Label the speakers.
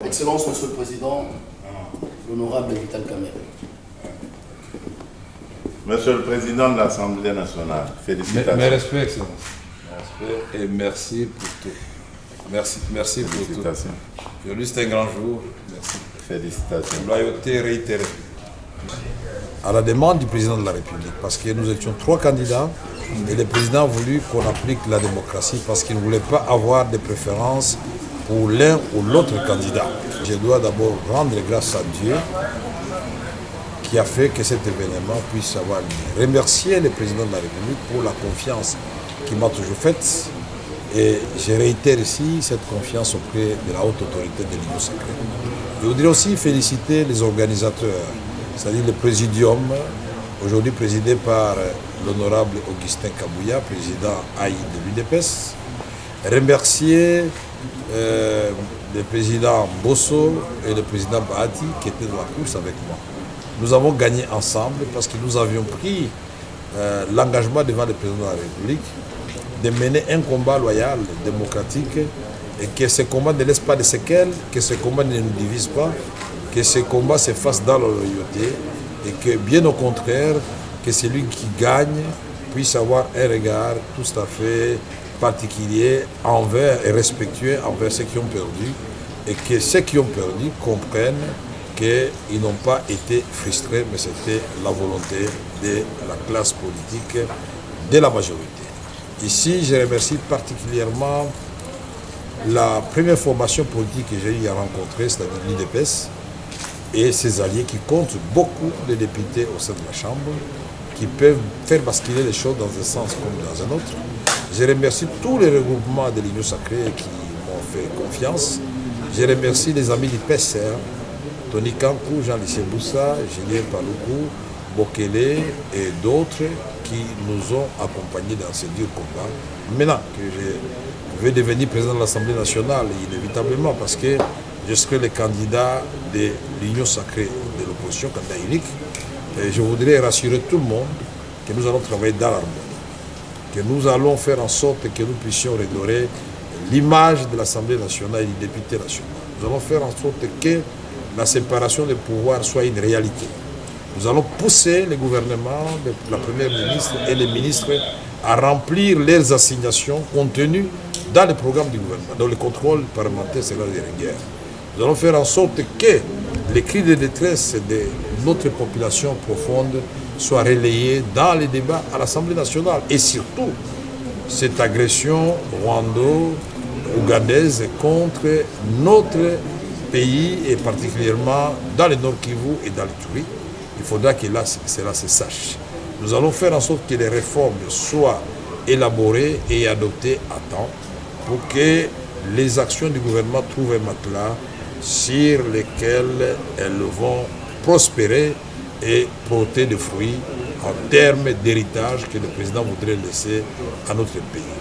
Speaker 1: Excellence, Monsieur le Président, l'honorable Vital Kamerhe.
Speaker 2: Monsieur le Président de l'Assemblée nationale, félicitations.
Speaker 3: Mes respects, Excellence. Mes respects et merci pour tout. Merci pour tout. Aujourd'hui, c'est un grand jour. Merci.
Speaker 2: Félicitations.
Speaker 3: Loyauté réitérée.
Speaker 4: À la demande du président de la République, parce que nous étions 3 candidats et le président a voulu qu'on applique la démocratie parce qu'il ne voulait pas avoir de préférence pour l'un ou l'autre candidat. Je dois d'abord rendre grâce à Dieu qui a fait que cet événement puisse avoir lieu. Remercier le président de la République pour la confiance qu'il m'a toujours faite et je réitère ici cette confiance auprès de la haute autorité de l'Union sacrée. Je voudrais aussi féliciter les organisateurs, c'est-à-dire le présidium, aujourd'hui présidé par l'honorable Augustin Kabouya, président AI de l'UDPS. Remercier le président Bosso et le président Bahati qui étaient dans la course avec moi. Nous avons gagné ensemble parce que nous avions pris l'engagement devant le président de la République de mener un combat loyal, démocratique, et que ce combat ne laisse pas de séquelles, que ce combat ne nous divise pas, que ce combat se fasse dans la loyauté, et que bien au contraire, que celui qui gagne puisse avoir un regard tout à fait particulier envers et respectueux envers ceux qui ont perdu, et que ceux qui ont perdu comprennent qu'ils n'ont pas été frustrés, mais c'était la volonté de la classe politique, de la majorité. Ici, je remercie particulièrement la première formation politique que j'ai eu à rencontrer, c'est-à-dire l'UDPS, et ses alliés qui comptent beaucoup de députés au sein de la Chambre, qui peuvent faire basculer les choses dans un sens comme dans un autre. Je remercie tous les regroupements de l'Union sacrée qui m'ont fait confiance. Je remercie les amis du PCR, Tony Kankou, Jean-Lycée Boussa, Julien Paloukou, Bokele et d'autres qui nous ont accompagnés dans ce dur combat. Maintenant que je vais devenir président de l'Assemblée nationale, inévitablement, parce que je serai le candidat de l'Union sacrée de l'opposition, candidat unique, et je voudrais rassurer tout le monde que nous allons travailler dans l'harmonie, que nous allons faire en sorte que nous puissions redorer l'image de l'Assemblée nationale et du député national. Nous allons faire en sorte que la séparation des pouvoirs soit une réalité. Nous allons pousser le gouvernement, la première ministre et les ministres à remplir leurs assignations contenues dans le programme du gouvernement, dont le contrôle parlementaire sera de rigueur. Nous allons faire en sorte que les cris de détresse de notre population profonde soient relayés dans les débats à l'Assemblée nationale. Et surtout, cette agression rwando-ougandaise contre notre pays, et particulièrement dans le Nord Kivu et dans le Turi, il faudra que là, cela se sache. Nous allons faire en sorte que les réformes soient élaborées et adoptées à temps pour que les actions du gouvernement trouvent un matelas sur lesquels elles vont prospérer et porter des fruits en termes d'héritage que le président voudrait laisser à notre pays.